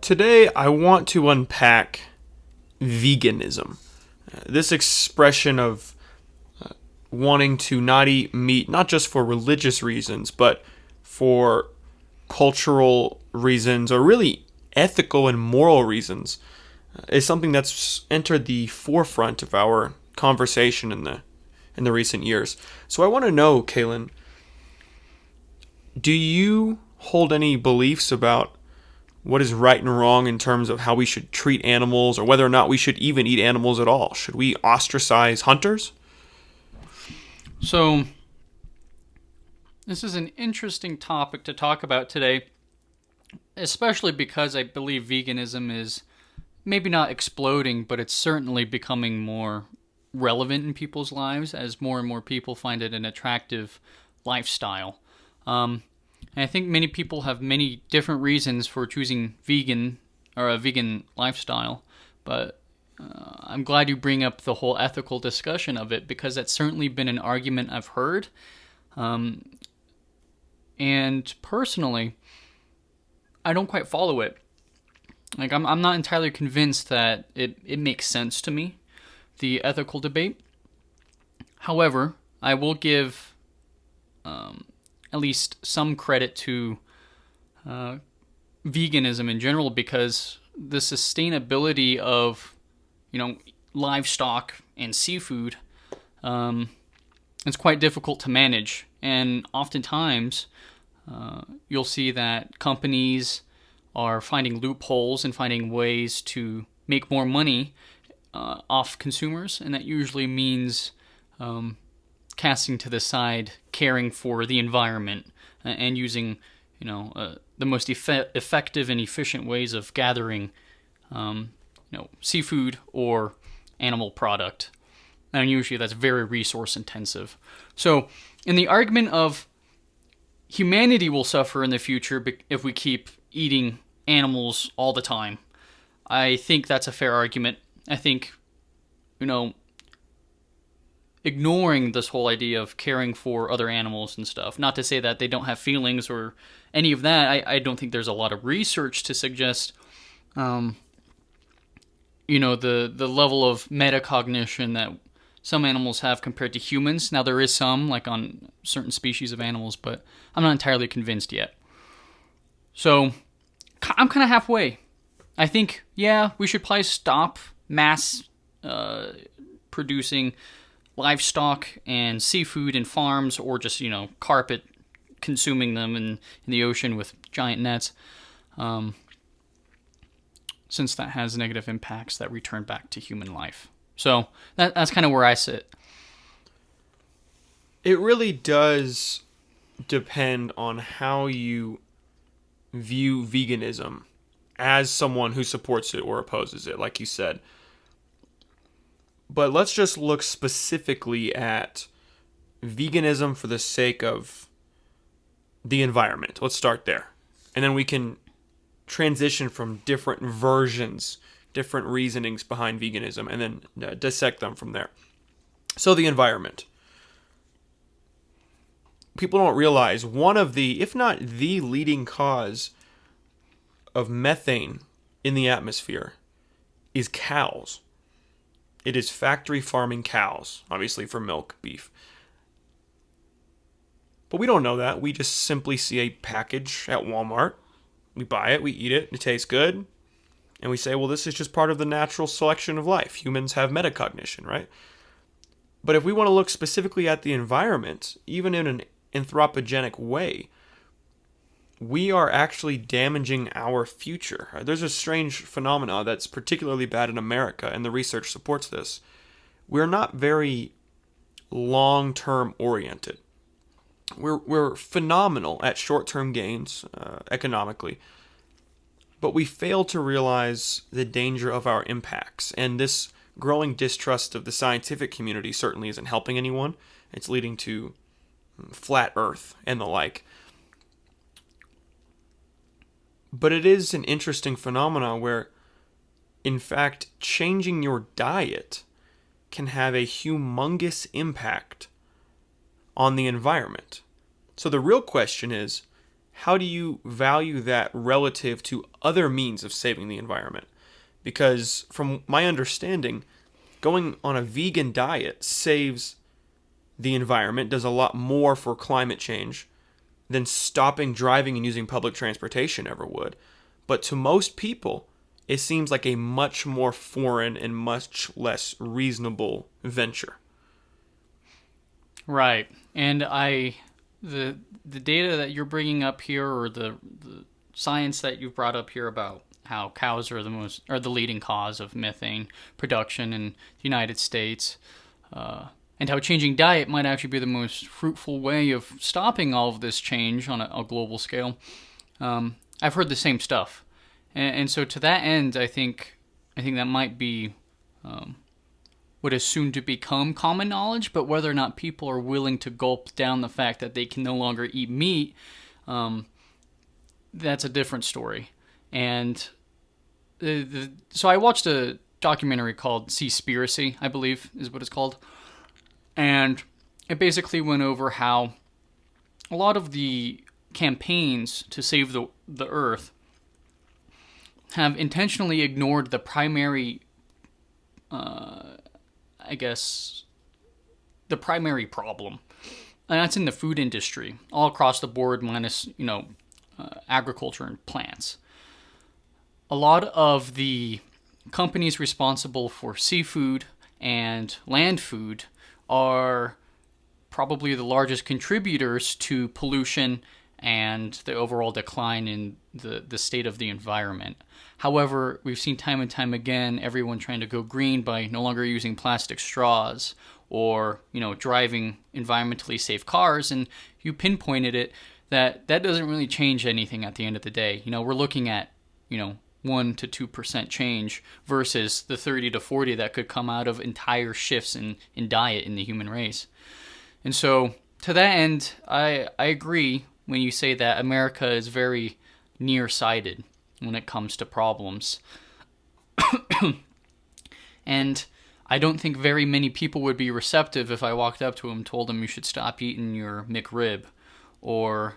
Today, I want to unpack veganism. This expression of wanting to not eat meat, not just for religious reasons, but for cultural reasons, or really ethical and moral reasons, is something that's entered the forefront of our conversation in the recent years. So I want to know, Kaylin, do you hold any beliefs about what is right and wrong in terms of how we should treat animals, or whether or not we should even eat animals at all? Should we ostracize hunters? So, this is an interesting topic to talk about today, especially because I believe veganism is maybe not exploding, but it's certainly becoming more relevant in people's lives as more and more people find it an attractive lifestyle. And I think many people have many different reasons for choosing vegan or a vegan lifestyle, but I'm glad you bring up the whole ethical discussion of it, because that's certainly been an argument I've heard. And personally, I don't quite follow it. Like, I'm not entirely convinced that it makes sense to me, the ethical debate. However, I will give at least some credit to veganism in general, because the sustainability of, livestock and seafood, it's quite difficult to manage. And oftentimes, you'll see that companies are finding loopholes and finding ways to make more money off consumers, and that usually means casting to the side caring for the environment and using, the most effective and efficient ways of gathering, seafood or animal product. And usually that's very resource intensive. So, in the argument of humanity will suffer in the future if we keep eating animals all the time, I think that's a fair argument. I think, ignoring this whole idea of caring for other animals and stuff, not to say that they don't have feelings or any of that, I don't think there's a lot of research to suggest, the level of metacognition that some animals have compared to humans. Now, there is some, like on certain species of animals, but I'm not entirely convinced yet. So, I'm kind of halfway. I think, we should probably stop mass producing livestock and seafood in farms, or just, carpet consuming them in the ocean with giant nets, since that has negative impacts that return back to human life. So that's kind of where I sit. It really does depend on how you view veganism as someone who supports it or opposes it, like you said. But let's just look specifically at veganism for the sake of the environment. Let's start there. And then we can transition from different versions, different reasonings behind veganism, and then dissect them from there. So the environment. People don't realize one of the, if not the leading cause of methane in the atmosphere is cows. It is factory farming cows, obviously for milk, beef. But we don't know that. We just simply see a package at Walmart. We buy it, we eat it, it tastes good. And we say, well, this is just part of the natural selection of life. Humans have metacognition, right? But if we want to look specifically at the environment, even in an anthropogenic way, we are actually damaging our future. There's a strange phenomena that's particularly bad in America, and the research supports this. We're not very long-term oriented. We're phenomenal at short-term gains economically, but we fail to realize the danger of our impacts. And this growing distrust of the scientific community certainly isn't helping anyone. It's leading to flat Earth and the like. But it is an interesting phenomenon where In fact, changing your diet can have a humongous impact on the environment. So the real question is, how do you value that relative to other means of saving the environment? Because from my understanding, going on a vegan diet saves the environment, does a lot more for climate change than stopping driving and using public transportation ever would. But to most people, it seems like a much more foreign and much less reasonable venture. Right. And the data that you're bringing up here, or the science that you've brought up here about how cows are the leading cause of methane production in the United States, and how changing diet might actually be the most fruitful way of stopping all of this change on a global scale. I've heard the same stuff, and so to that end, I think that might be what is soon to become common knowledge. But whether or not people are willing to gulp down the fact that they can no longer eat meat, that's a different story. And so I watched a documentary called Seaspiracy, I believe is what it's called. And it basically went over how a lot of the campaigns to save the earth have intentionally ignored the primary, the primary problem. And that's in the food industry, all across the board, minus, agriculture and plants. A lot of the companies responsible for seafood and land food are probably the largest contributors to pollution and the overall decline in the state of the environment. However, we've seen time and time again everyone trying to go green by no longer using plastic straws or, driving environmentally safe cars, and you pinpointed it that doesn't really change anything at the end of the day. We're looking at, 1 to 2% change versus the 30 to 40 that could come out of entire shifts in diet in the human race. And so to that end, I agree when you say that America is very nearsighted when it comes to problems. And I don't think very many people would be receptive if I walked up to them and told them you should stop eating your McRib, or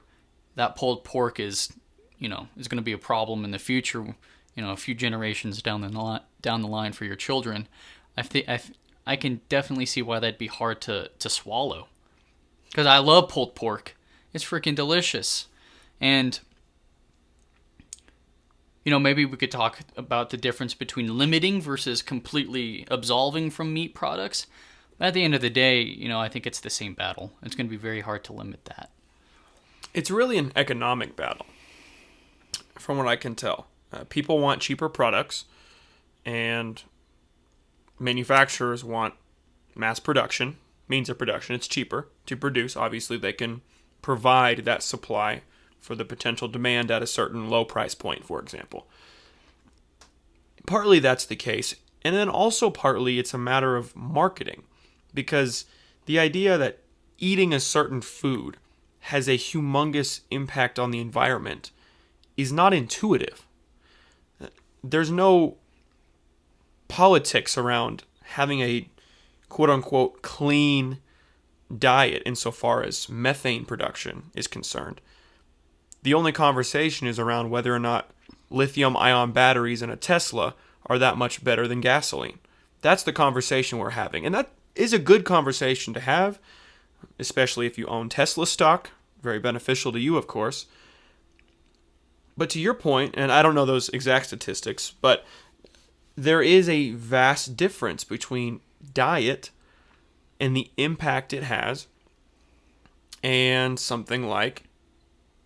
that pulled pork is going to be a problem in the future, a few generations down the line for your children. I can definitely see why that'd be hard to swallow. Because I love pulled pork. It's freaking delicious. And, maybe we could talk about the difference between limiting versus completely absolving from meat products. But at the end of the day, I think it's the same battle. It's going to be very hard to limit that. It's really an economic battle, from what I can tell. People want cheaper products, and manufacturers want mass production, means of production. It's cheaper to produce. Obviously, they can provide that supply for the potential demand at a certain low price point, for example. Partly that's the case, and then also partly it's a matter of marketing, because the idea that eating a certain food has a humongous impact on the environment is not intuitive. There's no politics around having a quote-unquote clean diet insofar as methane production is concerned. The only conversation is around whether or not lithium-ion batteries in a Tesla are that much better than gasoline. That's the conversation we're having, and that is a good conversation to have, especially if you own Tesla stock. Very beneficial to you, of course. But to your point, and I don't know those exact statistics, but there is a vast difference between diet and the impact it has and something like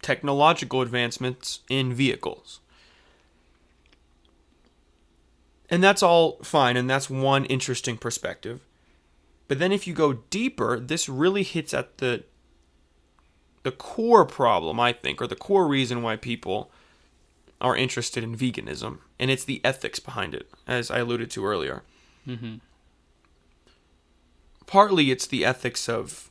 technological advancements in vehicles. And that's all fine, and that's one interesting perspective. But then if you go deeper, this really hits at the core problem, I think, or the core reason why people are interested in veganism, and it's the ethics behind it, as I alluded to earlier. Mm-hmm. Partly it's the ethics of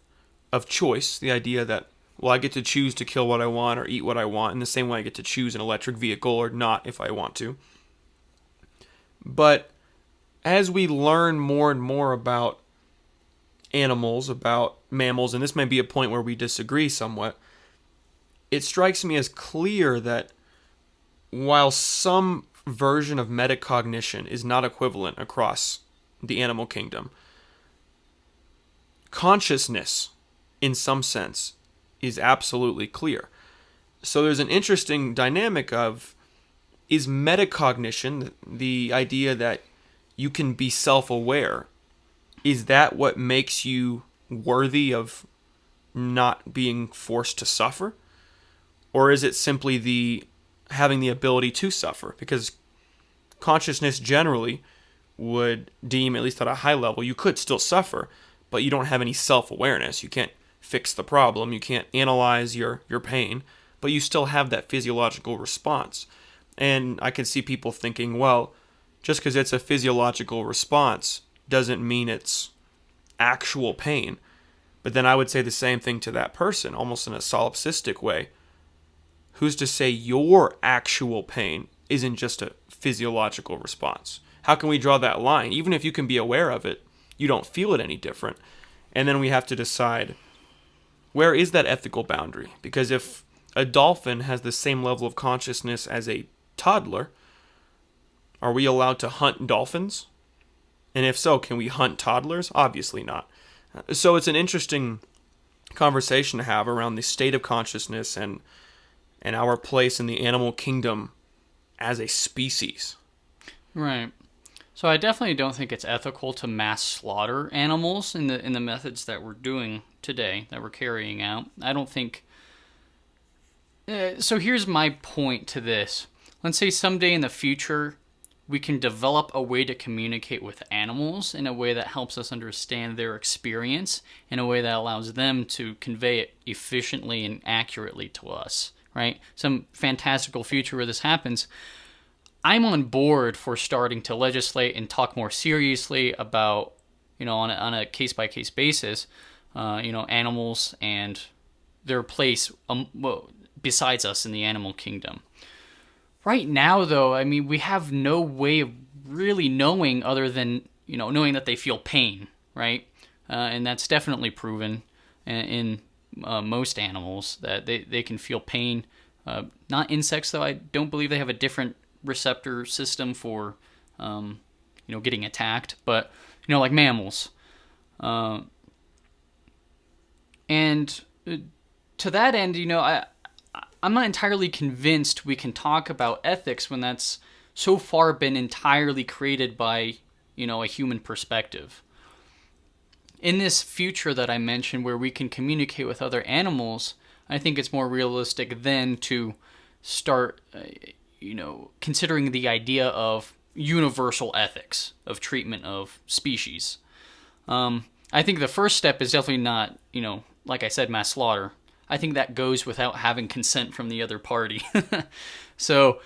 choice, the idea that, well, I get to choose to kill what I want or eat what I want in the same way I get to choose an electric vehicle or not if I want to. But as we learn more and more about animals, about mammals, and this may be a point where we disagree somewhat, it strikes me as clear that while some version of metacognition is not equivalent across the animal kingdom, consciousness, in some sense, is absolutely clear. So there's an interesting dynamic of, is metacognition, the idea that you can be self-aware, is that what makes you worthy of not being forced to suffer? Or is it simply the having the ability to suffer? Because consciousness generally would deem, at least at a high level, you could still suffer, but you don't have any self-awareness. You can't fix the problem. You can't analyze your pain, but you still have that physiological response. And I can see people thinking, well, just because it's a physiological response doesn't mean it's actual pain. But then I would say the same thing to that person, almost in a solipsistic way. Who's to say your actual pain isn't just a physiological response? How can we draw that line? Even if you can be aware of it, you don't feel it any different. And then we have to decide, where is that ethical boundary? Because if a dolphin has the same level of consciousness as a toddler, are we allowed to hunt dolphins? And if so, can we hunt toddlers? Obviously not. So it's an interesting conversation to have around the state of consciousness and our place in the animal kingdom as a species. Right. So I definitely don't think it's ethical to mass slaughter animals in the methods that we're doing today, that we're carrying out. I don't think... so here's my point to this. Let's say someday in the future we can develop a way to communicate with animals in a way that helps us understand their experience, in a way that allows them to convey it efficiently and accurately to us, right? Some fantastical future where this happens. I'm on board for starting to legislate and talk more seriously about, on a case-by-case basis, animals and their place besides us in the animal kingdom. Right now, though, I mean, we have no way of really knowing other than, knowing that they feel pain, right? And that's definitely proven in most animals, that they can feel pain. Not insects, though. I don't believe they have a different receptor system for, getting attacked. But, like mammals. And to that end, I'm not entirely convinced we can talk about ethics when that's so far been entirely created by, a human perspective. In this future that I mentioned where we can communicate with other animals, I think it's more realistic then to start, considering the idea of universal ethics of treatment of species. I think the first step is definitely not, like I said, mass slaughter. I think that goes without having consent from the other party. So,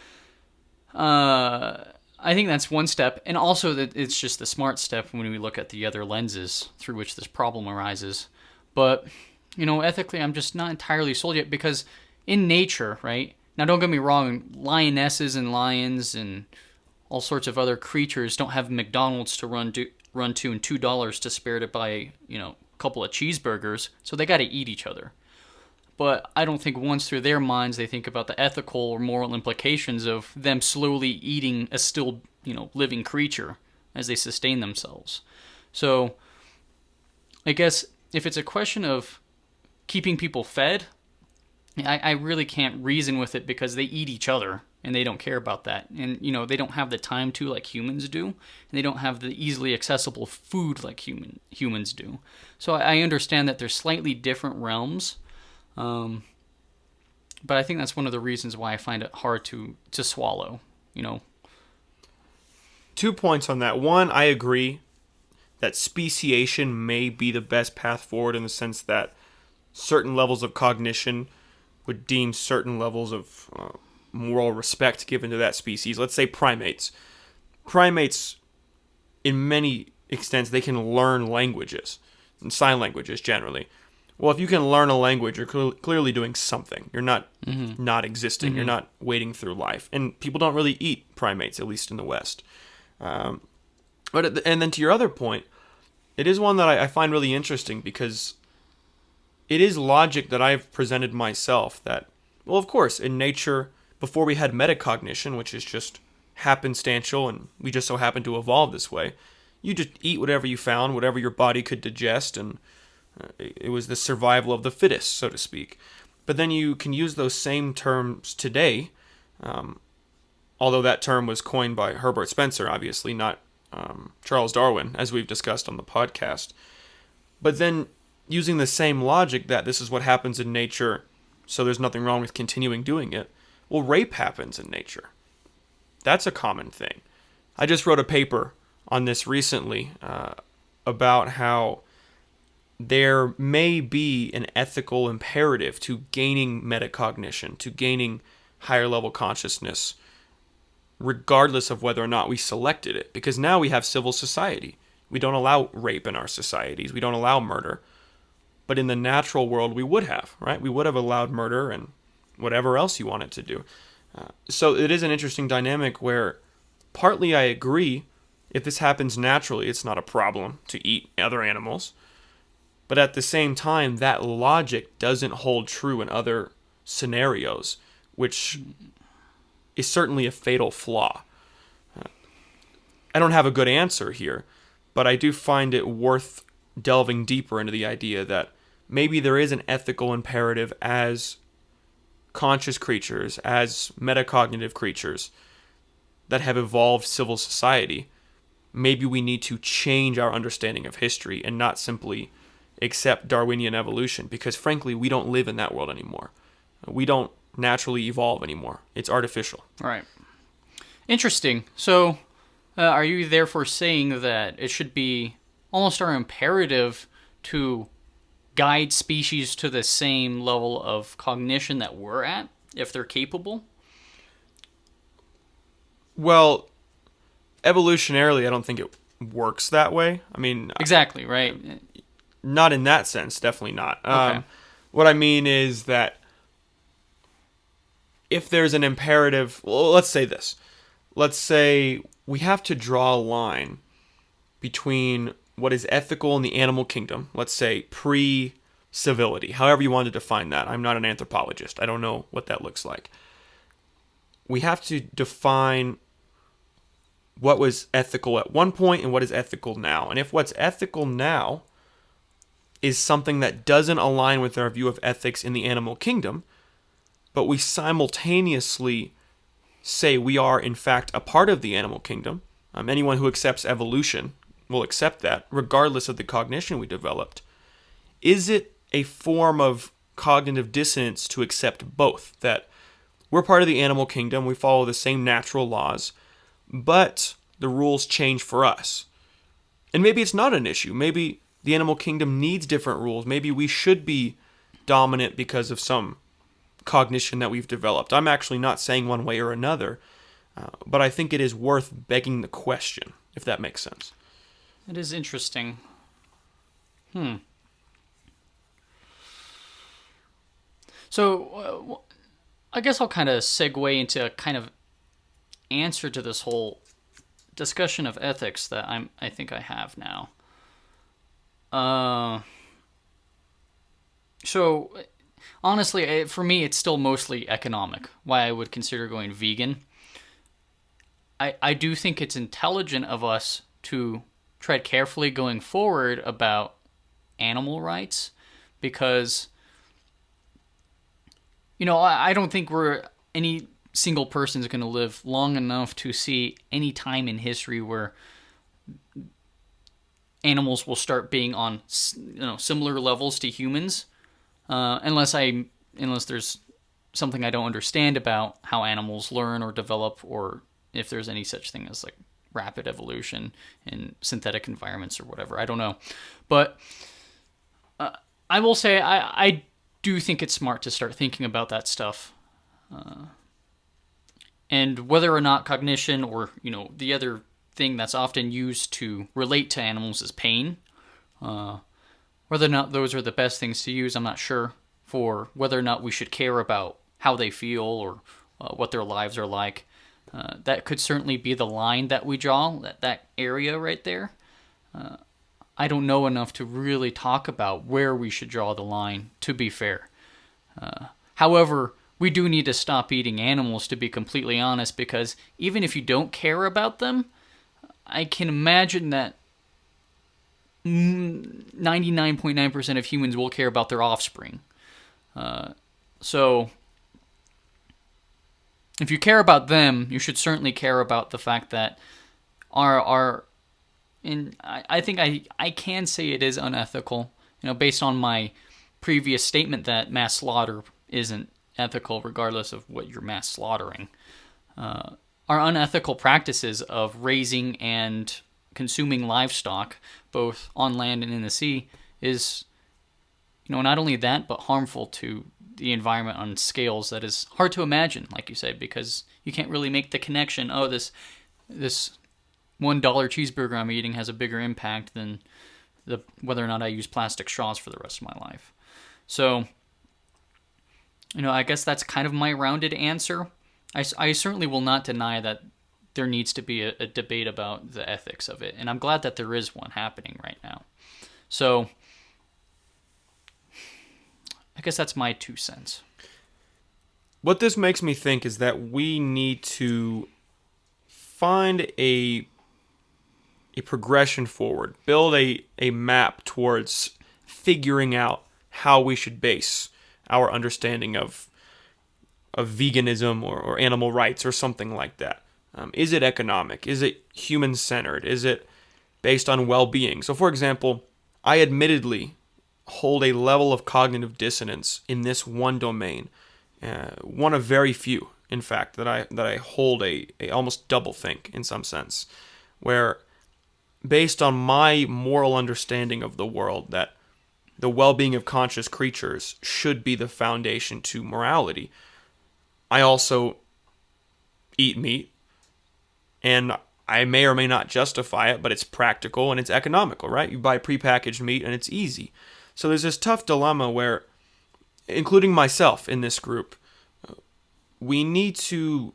I think that's one step. And also that it's just the smart step when we look at the other lenses through which this problem arises. But, ethically, I'm just not entirely sold yet, because in nature, right? Now, don't get me wrong, lionesses and lions and all sorts of other creatures don't have McDonald's to run to and $2 to spare to buy, a couple of cheeseburgers. So they got to eat each other. But I don't think once through their minds they think about the ethical or moral implications of them slowly eating a still, living creature as they sustain themselves. So I guess if it's a question of keeping people fed, I really can't reason with it, because they eat each other and they don't care about that. And, they don't have the time to like humans do, and they don't have the easily accessible food like humans do. So I understand that there's slightly different realms. But I think that's one of the reasons why I find it hard to swallow, 2 points on that. One, I agree that speciation may be the best path forward, in the sense that certain levels of cognition would deem certain levels of moral respect given to that species. Let's say primates. Primates, in many extents, they can learn languages, and sign languages generally. Well, if you can learn a language, you're clearly doing something. You're not not existing. You're not wading through life. And people don't really eat primates, at least in the West. And then to your other point, it is one that I find really interesting because it is logic that I've presented myself that, well, of course, in nature, before we had metacognition, which is just happenstantial and we just so happen to evolve this way, you just eat whatever you found, whatever your body could digest, and it was the survival of the fittest, so to speak. But then you can use those same terms today, although that term was coined by Herbert Spencer, obviously, not Charles Darwin, as we've discussed on the podcast. But then using the same logic that this is what happens in nature, so there's nothing wrong with continuing doing it, well, rape happens in nature. That's a common thing. I just wrote a paper on this recently about how there may be an ethical imperative to gaining metacognition, to gaining higher level consciousness, regardless of whether or not we selected it. Because now we have civil society. We don't allow rape in our societies. We don't allow murder. But in the natural world, we would have, right? We would have allowed murder and whatever else you wanted to do. So it is an interesting dynamic where partly I agree, if this happens naturally, it's not a problem to eat other animals. But at the same time, that logic doesn't hold true in other scenarios, which is certainly a fatal flaw. I don't have a good answer here, but I do find it worth delving deeper into the idea that maybe there is an ethical imperative as conscious creatures, as metacognitive creatures that have evolved civil society. Maybe we need to change our understanding of history and not simply accept Darwinian evolution, because frankly, we don't live in that world anymore. We don't naturally evolve anymore. It's artificial. Right. Interesting. So, are you therefore saying that it should be almost our imperative to guide species to the same level of cognition that we're at, if they're capable? Well, evolutionarily, I don't think it works that way. I mean, exactly, right? Not in that sense, definitely not. Okay. What I mean is that if there's an imperative, well, let's say this. Let's say we have to draw a line between what is ethical in the animal kingdom, let's say pre-civility, however you want to define that. I'm not an anthropologist. I don't know what that looks like. We have to define what was ethical at one point and what is ethical now. And if what's ethical now is something that doesn't align with our view of ethics in the animal kingdom, but we simultaneously say we are in fact a part of the animal kingdom, anyone who accepts evolution will accept that, regardless of the cognition we developed. Is it a form of cognitive dissonance to accept both? That we're part of the animal kingdom, we follow the same natural laws, but the rules change for us. And maybe it's not an issue. Maybe the animal kingdom needs different rules. Maybe we should be dominant because of some cognition that we've developed. I'm actually not saying one way or another, but I think it is worth begging the question, if that makes sense. It is interesting. So, I guess I'll kind of segue into a kind of answer to this whole discussion of ethics that I think I have now. So, honestly, for me, it's still mostly economic, why I would consider going vegan. I do think it's intelligent of us to tread carefully going forward about animal rights, because, I don't think any single person is going to live long enough to see any time in history where animals will start being on similar levels to humans, unless there's something I don't understand about how animals learn or develop, or if there's any such thing as like rapid evolution in synthetic environments or whatever. I don't know. But I will say I do think it's smart to start thinking about that stuff. And whether or not cognition or, the other thing that's often used to relate to animals is pain. Whether or not those are the best things to use, I'm not sure. For whether or not we should care about how they feel or what their lives are like. That could certainly be the line that we draw, that area right there. I don't know enough to really talk about where we should draw the line, to be fair. However, we do need to stop eating animals, to be completely honest, because even if you don't care about them, I can imagine that 99.9% of humans will care about their offspring. So, if you care about them, you should certainly care about the fact that I think I can say it is unethical, based on my previous statement that mass slaughter isn't ethical regardless of what you're mass slaughtering. Our unethical practices of raising and consuming livestock, both on land and in the sea, is, not only that, but harmful to the environment on scales that is hard to imagine, like you said, because you can't really make the connection, this $1 cheeseburger I'm eating has a bigger impact than whether or not I use plastic straws for the rest of my life. So, I guess that's kind of my rounded answer. I certainly will not deny that there needs to be a debate about the ethics of it, and I'm glad that there is one happening right now. So, I guess that's my 2 cents. What this makes me think is that we need to find a progression forward, build a map towards figuring out how we should base our understanding of veganism or animal rights or something like that. Is it economic? Is it human-centered? Is it based on well-being? So, for example, I admittedly hold a level of cognitive dissonance in this one domain, one of very few, in fact, that I hold a almost double think in some sense, where based on my moral understanding of the world, that the well-being of conscious creatures should be the foundation to morality. I also eat meat, and I may or may not justify it, but it's practical and it's economical, right? You buy prepackaged meat and it's easy. So there's this tough dilemma where, including myself in this group, we need to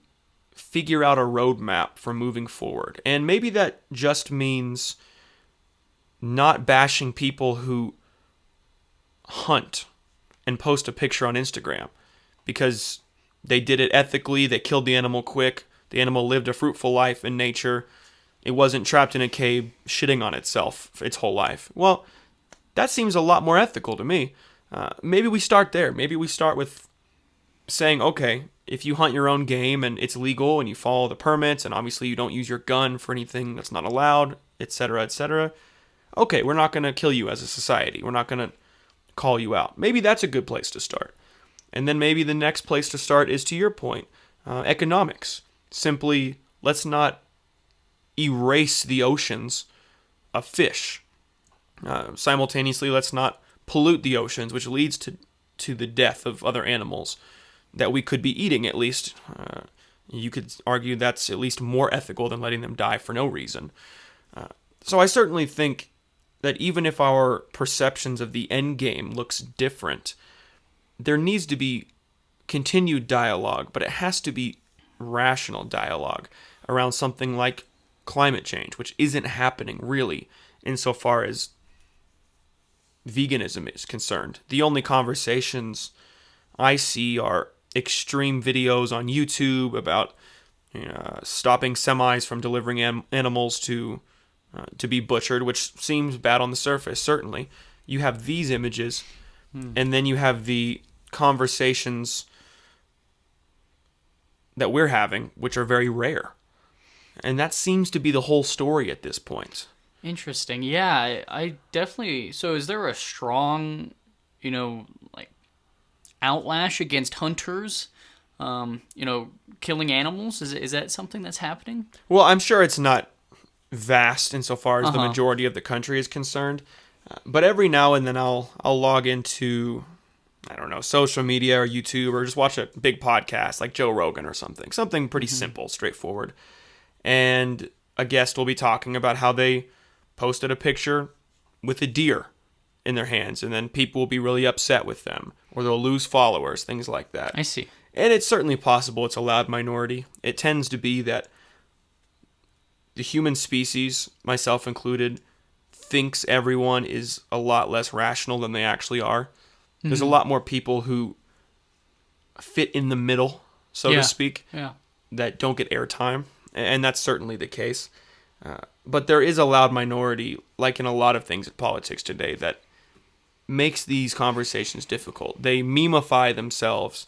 figure out a roadmap for moving forward. And maybe that just means not bashing people who hunt and post a picture on Instagram because they did it ethically, they killed the animal quick, the animal lived a fruitful life in nature, it wasn't trapped in a cave shitting on itself its whole life. Well, that seems a lot more ethical to me. Maybe we start there. Maybe we start with saying, okay, if you hunt your own game and it's legal and you follow the permits and obviously you don't use your gun for anything that's not allowed, etc., okay, we're not going to kill you as a society. We're not going to call you out. Maybe that's a good place to start. And then maybe the next place to start is, to your point, economics. Simply, let's not erase the oceans of fish. Simultaneously, let's not pollute the oceans, which leads to the death of other animals that we could be eating, at least. You could argue that's at least more ethical than letting them die for no reason. So I certainly think that even if our perceptions of the end game looks different, there needs to be continued dialogue, but it has to be rational dialogue around something like climate change, which isn't happening really insofar as veganism is concerned. The only conversations I see are extreme videos on YouTube about stopping semis from delivering animals to be butchered, which seems bad on the surface, certainly. You have these images, and then you have the conversations that we're having, which are very rare. And that seems to be the whole story at this point. Interesting. Yeah, I definitely... So is there a strong, outlash against hunters, killing animals? Is that something that's happening? Well, I'm sure it's not vast insofar as the majority of the country is concerned. But every now and then I'll log into, I don't know, social media or YouTube, or just watch a big podcast like Joe Rogan or something. Something pretty simple, straightforward. And a guest will be talking about how they posted a picture with a deer in their hands, and then people will be really upset with them, or they'll lose followers, things like that. I see. And it's certainly possible it's a loud minority. It tends to be that the human species, myself included, thinks everyone is a lot less rational than they actually are. There's a lot more people who fit in the middle, so to speak, that don't get airtime, and that's certainly the case. But there is a loud minority, like in a lot of things in politics today, that makes these conversations difficult. They memify themselves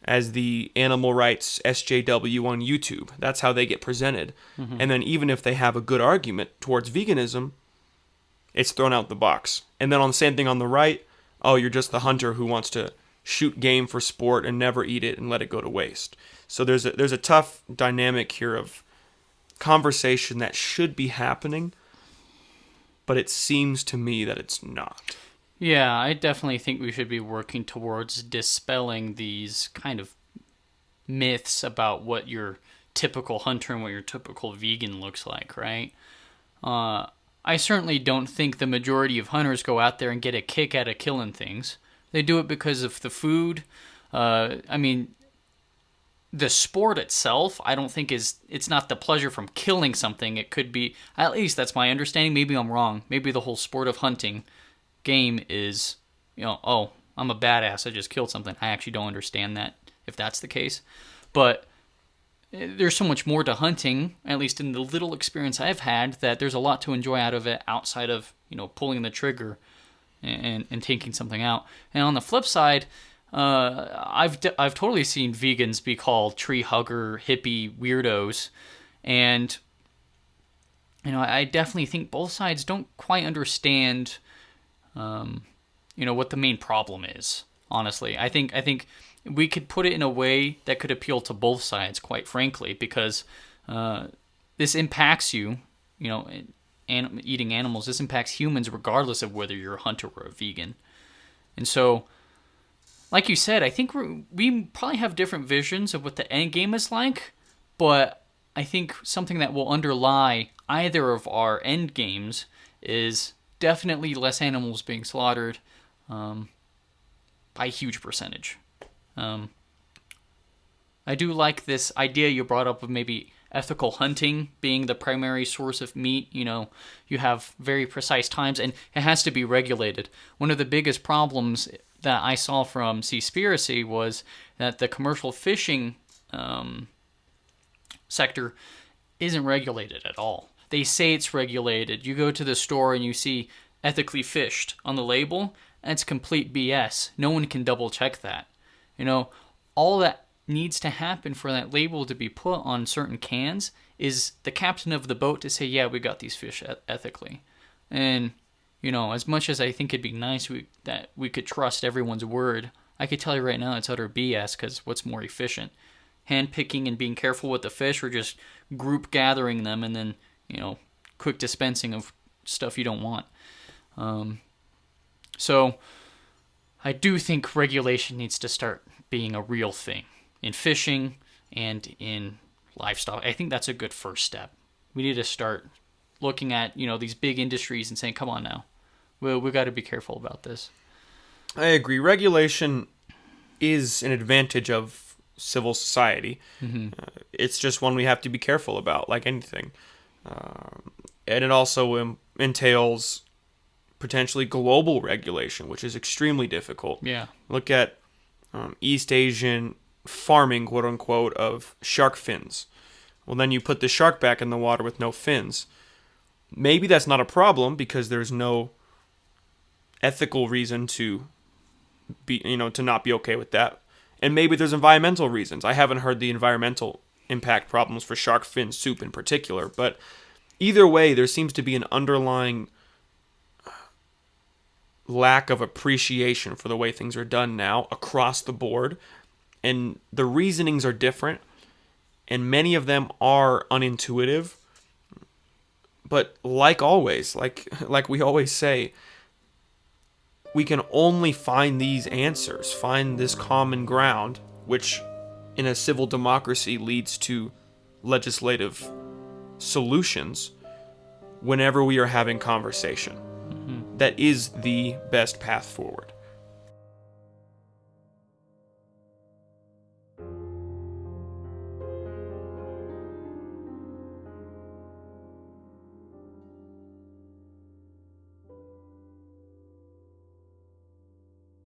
as the animal rights SJW on YouTube. That's how they get presented. And then even if they have a good argument towards veganism, it's thrown out the box. And then on the same thing on the right, oh, you're just the hunter who wants to shoot game for sport and never eat it and let it go to waste. So there's a tough dynamic here of conversation that should be happening, but it seems to me that it's not. Yeah, I definitely think we should be working towards dispelling these kind of myths about what your typical hunter and what your typical vegan looks like, right? I certainly don't think the majority of hunters go out there and get a kick out of killing things. They do it because of the food. I mean, the sport itself, I don't think it's not the pleasure from killing something. It could be, at least that's my understanding. Maybe I'm wrong. Maybe the whole sport of hunting game is, oh, I'm a badass, I just killed something. I actually don't understand that, if that's the case. But there's so much more to hunting, at least in the little experience I've had, that there's a lot to enjoy out of it outside of, pulling the trigger and taking something out. And on the flip side, I've totally seen vegans be called tree hugger, hippie weirdos. And, I definitely think both sides don't quite understand what the main problem is, honestly. I think we could put it in a way that could appeal to both sides, quite frankly, because this impacts you, and eating animals. This impacts humans regardless of whether you're a hunter or a vegan. And so, like you said, I think we probably have different visions of what the end game is like, but I think something that will underlie either of our end games is definitely less animals being slaughtered by a huge percentage. I do like this idea you brought up of maybe ethical hunting being the primary source of meat. You have very precise times, and it has to be regulated. One of the biggest problems that I saw from Seaspiracy was that the commercial fishing sector isn't regulated at all. They say it's regulated. You go to the store and you see ethically fished on the label, and it's complete BS. No one can double check that. All that needs to happen for that label to be put on certain cans is the captain of the boat to say, yeah, we got these fish ethically. And, as much as I think it'd be nice that we could trust everyone's word, I could tell you right now it's utter BS, because what's more efficient? Handpicking and being careful with the fish, or just group gathering them and then, quick dispensing of stuff you don't want. So I do think regulation needs to start being a real thing in fishing and in livestock. I think that's a good first step. We need to start looking at, these big industries and saying, come on now, we got to be careful about this. I agree. Regulation is an advantage of civil society. It's just one we have to be careful about, like anything. And it also entails potentially global regulation, which is extremely difficult. Yeah. Look at East Asian farming, quote unquote, of shark fins. Well, then you put the shark back in the water with no fins. Maybe that's not a problem because there's no ethical reason to be, to not be okay with that. And maybe there's environmental reasons. I haven't heard the environmental impact problems for shark fin soup in particular, but either way, there seems to be an underlying lack of appreciation for the way things are done now across the board. And the reasonings are different, and many of them are unintuitive. But like always, like we always say, we can only find these answers, find this common ground, which in a civil democracy leads to legislative solutions whenever we are having conversation. That is the best path forward.